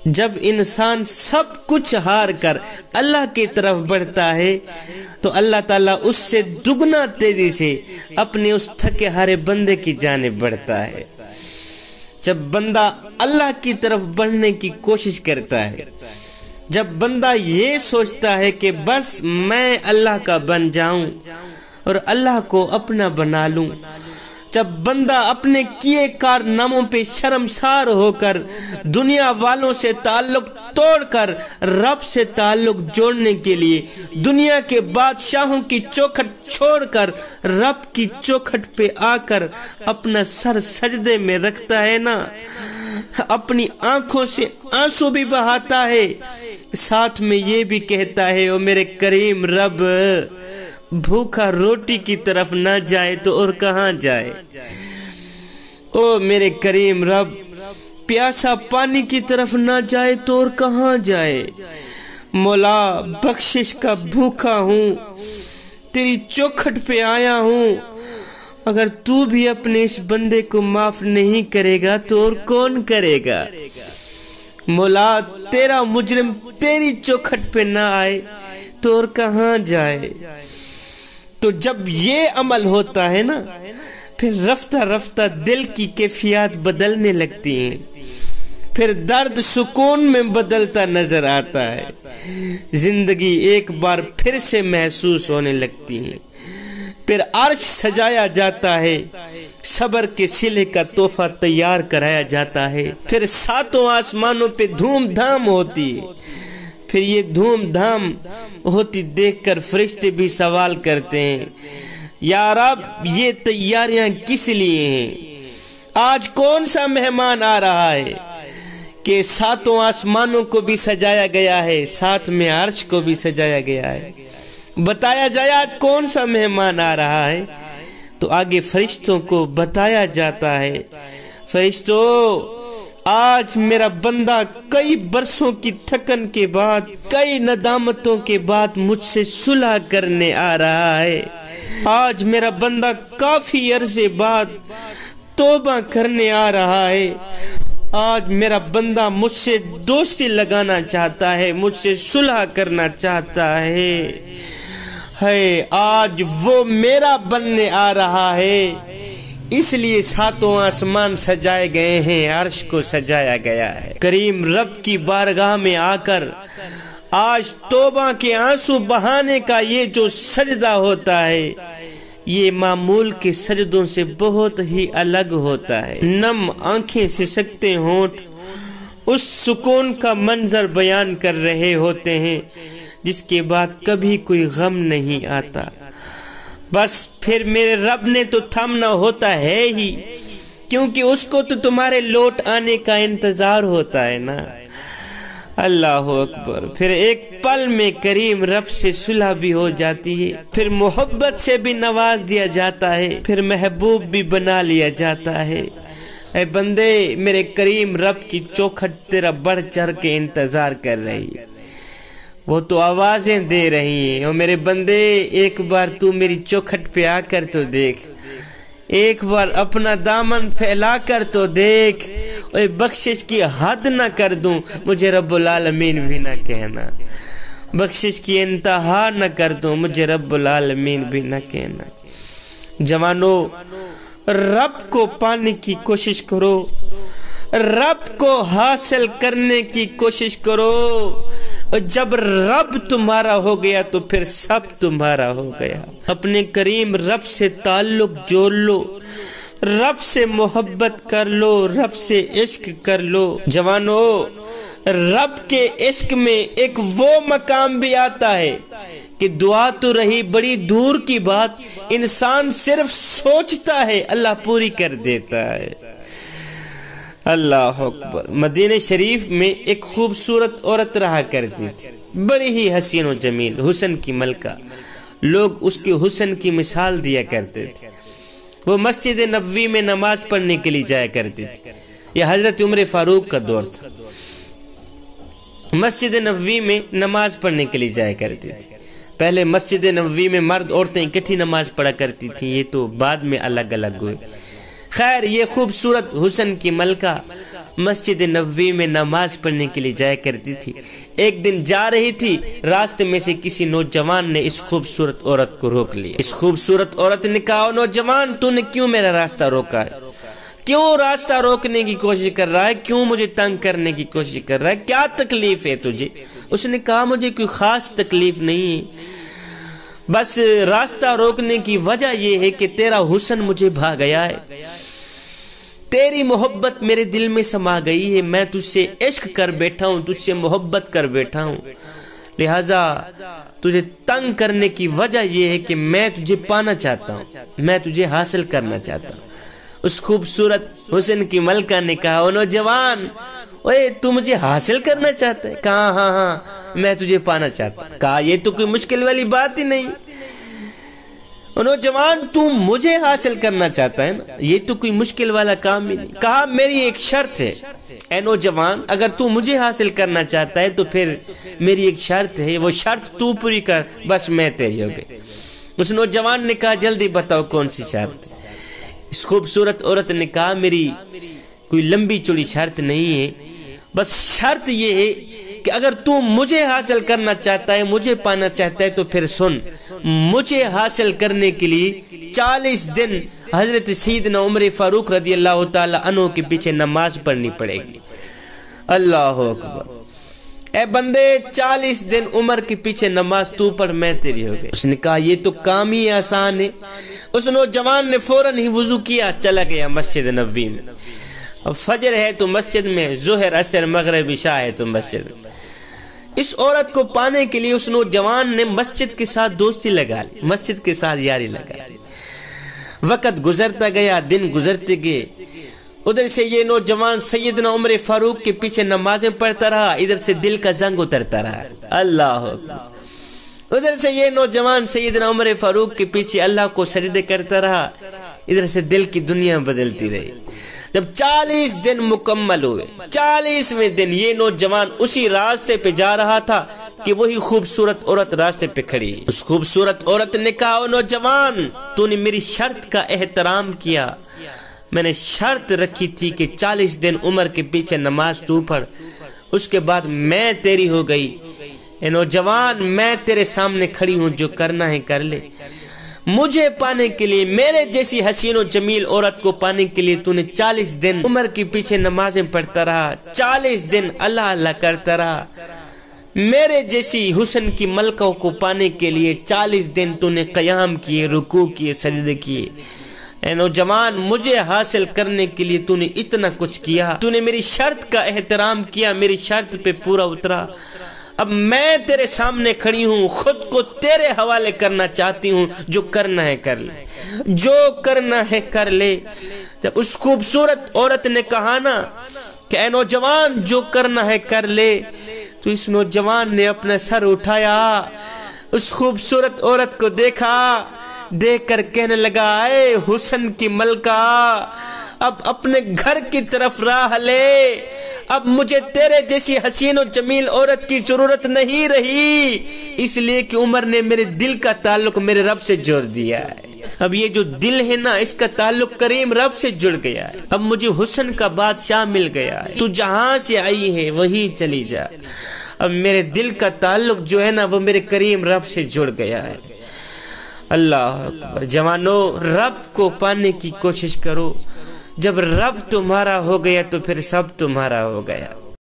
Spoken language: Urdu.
جب انسان سب کچھ ہار کر اللہ کی طرف بڑھتا ہے تو اللہ تعالیٰ اس سے دگنا تیزی سے اپنے اس تھکے ہارے بندے کی جانب بڑھتا ہے۔ جب بندہ اللہ کی طرف بڑھنے کی کوشش کرتا ہے، جب بندہ یہ سوچتا ہے کہ بس میں اللہ کا بن جاؤں اور اللہ کو اپنا بنا لوں، جب بندہ اپنے کیے کارناموں پہ شرمسار ہو کر دنیا والوں سے تعلق توڑ کر رب سے تعلق جوڑنے کے لیے دنیا کے بادشاہوں کی چوکھٹ چھوڑ کر رب کی چوکھٹ پہ آ کر اپنا سر سجدے میں رکھتا ہے نا، اپنی آنکھوں سے آنسو بھی بہاتا ہے، ساتھ میں یہ بھی کہتا ہے او میرے کریم رب، بھوکا روٹی کی طرف نہ جائے تو اور کہاں جائے، او میرے کریم رب، پیاسا پانی کی طرف نہ جائے تو اور کہاں جائے، مولا بخشش کا بھوکا ہوں، تیری چوکھٹ پہ آیا ہوں، اگر تو بھی اپنے اس بندے کو معاف نہیں کرے گا تو اور کون کرے گا، مولا تیرا مجرم تیری چوکھٹ پہ نہ آئے تو اور کہاں جائے۔ تو جب یہ عمل ہوتا ہے نا، پھر رفتہ رفتہ دل کی کیفیات بدلنے لگتی ہیں، پھر درد سکون میں بدلتا نظر آتا ہے، زندگی ایک بار پھر سے محسوس ہونے لگتی ہے، پھر عرش سجایا جاتا ہے، صبر کے صلے کا تحفہ تیار کرایا جاتا ہے، پھر ساتوں آسمانوں پہ دھوم دھام ہوتی ہے، پھر یہ دھوم دھام ہوتی دیکھ کر فرشتے بھی سوال کرتے ہیں، یا رب یہ تیاریاں کس لیے ہیں، آج کون سا مہمان آ رہا ہے کہ ساتوں آسمانوں کو بھی سجایا گیا ہے، ساتھ میں عرش کو بھی سجایا گیا ہے، بتایا جائے آج کون سا مہمان آ رہا ہے، تو آگے فرشتوں کو بتایا جاتا ہے، فرشتوں آج میرا بندہ کئی برسوں کی تھکن کے بعد، کئی ندامتوں کے بعد مجھ سے صلح کرنے آ رہا ہے، آج میرا بندہ کافی عرصے بعد توبہ کرنے آ رہا ہے، آج میرا بندہ مجھ سے دوستی لگانا چاہتا ہے، مجھ سے صلح کرنا چاہتا ہے، آج وہ میرا بننے آ رہا ہے، اس لیے ساتوں آسمان سجائے گئے ہیں، عرش کو سجایا گیا ہے۔ کریم رب کی بارگاہ میں آ کر آج توبہ کے آنسو بہانے کا یہ جو سجدہ ہوتا ہے، یہ معمول کے سجدوں سے بہت ہی الگ ہوتا ہے، نم آنکھیں سسکتے ہونٹ اس سکون کا منظر بیان کر رہے ہوتے ہیں جس کے بعد کبھی کوئی غم نہیں آتا، بس پھر میرے رب نے تو تھمنا ہوتا ہے ہی، کیونکہ اس کو تو تمہارے لوٹ آنے کا انتظار ہوتا ہے نا، اللہ اکبر۔ پھر ایک پل میں کریم رب سے صلح بھی ہو جاتی ہے، پھر محبت سے بھی نواز دیا جاتا ہے، پھر محبوب بھی بنا لیا جاتا ہے۔ اے بندے، میرے کریم رب کی چوکھٹ تیرا بڑھ چڑھ کے انتظار کر رہی ہے، وہ تو آوازیں دے رہی ہیں، اور میرے بندے ایک بار تو میری چوکھٹ پہ آ کر تو دیکھ، ایک بار اپنا دامن پھیلا کر تو دیکھ، اور بخشش کی حد نہ کر دوں مجھے رب العالمین بھی نہ کہنا، بخشش کی انتہا نہ کر دوں مجھے رب العالمین بھی نہ کہنا۔ جوانو، رب کو پانے کی کوشش کرو، رب کو حاصل کرنے کی کوشش کرو، اور جب رب تمہارا ہو گیا تو پھر سب تمہارا ہو گیا۔ اپنے کریم رب سے تعلق جوڑ لو، رب سے محبت کر لو، رب سے عشق کر لو۔ جوانو، رب کے عشق میں ایک وہ مقام بھی آتا ہے کہ دعا تو رہی بڑی دور کی بات، انسان صرف سوچتا ہے اللہ پوری کر دیتا ہے۔ اللہ اکبر۔ مدینہ شریف میں ایک خوبصورت عورت رہا کرتی تھی، بڑی ہی حسین و جمیل، حسن کی ملکہ، لوگ اس کے حسن کی مثال دیا کرتے تھے۔ وہ مسجد نبوی میں نماز پڑھنے کے لیے جایا کرتی تھی، یہ حضرت عمر فاروق کا دور تھا، مسجد نبوی میں نماز پڑھنے کے لیے جایا کرتی تھی۔ پہلے مسجد نبوی میں مرد عورتیں اکٹھی نماز پڑھا کرتی تھیں، یہ تو بعد میں الگ الگ ہوئے۔ خیر، یہ خوبصورت حسن کی ملکہ مسجد نبوی میں نماز پڑھنے کے لیے جایا کرتی تھی۔ ایک دن جا رہی تھی، راستے میں سے کسی نوجوان نے اس خوبصورت عورت کو روک لیا۔ اس خوبصورت عورت نے کہا، نوجوان تو نے کیوں میرا راستہ روکا ہے؟ کیوں راستہ روکنے کی کوشش کر رہا ہے؟ کیوں مجھے تنگ کرنے کی کوشش کر رہا ہے؟ کیا تکلیف ہے تجھے؟ اس نے کہا، مجھے کوئی خاص تکلیف نہیں ہے، بس راستہ روکنے کی وجہ یہ ہے کہ تیرا حسن مجھے بھا گیا ہے، تیری محبت میرے دل میں سما گئی ہے، میں تجھ سے عشق کر بیٹھا ہوں، تجھ سے محبت کر بیٹھا ہوں، لہذا تجھے تنگ کرنے کی وجہ یہ ہے کہ میں تجھے پانا چاہتا ہوں، میں تجھے حاصل کرنا چاہتا ہوں۔ اس خوبصورت حسن کی ملکہ نے کہا، نوجوان، اوے تو مجھے حاصل کرنا چاہتا ہے؟ کہا، ہاں میں تجھے پانا چاہتا ہوں۔ کہا، یہ تو کوئی مشکل والی بات ہی نہیں، نوجوان تو مجھے حاصل کرنا چاہتا ہے نا، یہ تو کوئی مشکل والا کام ہی نہیں۔ کہا، میری ایک شرط ہے، اے نوجوان، اگر تو مجھے حاصل کرنا چاہتا ہے تو پھر میری ایک شرط ہے، وہ شرط تو پوری کر، بس میں تیری ہو گئی۔ اس نوجوان نے کہا، جلدی بتاؤ کون سی شرط؟ اس خوبصورت عورت نے کہا، میری کوئی لمبی چوڑی شرط نہیں ہے، بس شرط یہ ہے کہ اگر تو مجھے حاصل کرنا چاہتا ہے، مجھے پانا چاہتا ہے تو پھر سن، مجھے حاصل کرنے کے لیے 40 دن حضرت سیدنا عمر فاروق رضی اللہ تعالی عنہ کے پیچھے نماز پڑھنی پڑے گی۔ اللہ اکبر، اے بندے 40 دن عمر کے پیچھے نماز تو پڑھ، میں تیری ہو گئی۔ اس نے کہا، یہ تو کام ہی آسان ہے۔ اس نوجوان نے فوراً ہی وضو کیا، چلا گیا مسجد نبوی میں۔ اب فجر ہے تو مسجد میں، ظہر عصر مغرب عشاء ہے تو مسجد میں۔ اس عورت کو پانے کے لیے اس نوجوان نے مسجد کے ساتھ دوستی لگا لی، مسجد کے ساتھ یاری لگا لی۔ وقت گزرتا گیا، دن گزرتے گئے، ادھر سے یہ نوجوان سیدنا عمر فاروق کے پیچھے نمازیں پڑھتا رہا، ادھر سے دل کا زنگ اترتا رہا۔ اللہ اکبر، ادھر سے یہ نوجوان سیدنا عمر فاروق کے پیچھے اللہ کو سجدے کرتا رہا، ادھر سے دل کی دنیا بدلتی رہی۔ جب 40 دن مکمل ہوئے، 40ویں دن یہ نوجوان اسی راستے پہ جا رہا تھا کہ وہی خوبصورت عورت راستے پہ کھڑی۔ اس خوبصورت عورت نے کہا، نوجوان، تو نے میری شرط کا احترام کیا، میں نے شرط رکھی تھی کہ 40 دن عمر کے پیچھے نماز تو پڑھ، اس کے بعد میں تیری ہو گئی۔ اے نوجوان، میں تیرے سامنے کھڑی ہوں، جو کرنا ہے کر لے۔ مجھے پانے کے لیے، میرے جیسی حسین و جمیل عورت کو پانے کے لیے تو نے 40 دن عمر کے پیچھے نمازیں پڑھتا رہا، 40 دن اللہ اللہ کرتا رہا۔ میرے جیسی حسن کی ملکہ کو پانے کے لیے 40 دن تو نے قیام کیے، رکوع کیے، سجدے کیے۔ اے نوجوان، مجھے حاصل کرنے کے لیے تو نے اتنا کچھ کیا، تو نے میری شرط کا احترام کیا، میری شرط پہ پورا اترا۔ اب میں تیرے سامنے کھڑی ہوں، خود کو تیرے حوالے کرنا چاہتی ہوں، جو کرنا ہے کر لے، جو کرنا ہے کر لے۔ جب اس خوبصورت عورت نے کہا نا کہ اے نوجوان، جو کرنا ہے کر لے، تو اس نوجوان نے اپنا سر اٹھایا، اس خوبصورت عورت کو دیکھا، دیکھ کر کہنے لگا، اے حسن کی ملکہ، اب اپنے گھر کی طرف راہ لے، اب مجھے تیرے جیسی حسین و جمیل عورت کی ضرورت نہیں رہی، اس لیے کہ عمر نے میرے دل کا تعلق میرے رب سے جوڑ دیا ہے۔ اب یہ جو دل ہے نا، اس کا تعلق کریم رب سے جڑ گیا ہے، اب مجھے حسن کا بادشاہ مل گیا ہے، تو جہاں سے آئی ہے وہیں چلی جا۔ اب میرے دل کا تعلق جو ہے نا، وہ میرے کریم رب سے جڑ گیا ہے۔ اللہ اکبر، جوانو، رب کو پانے کی کوشش کرو، جب رب تمہارا ہو گیا تو پھر سب تمہارا ہو گیا۔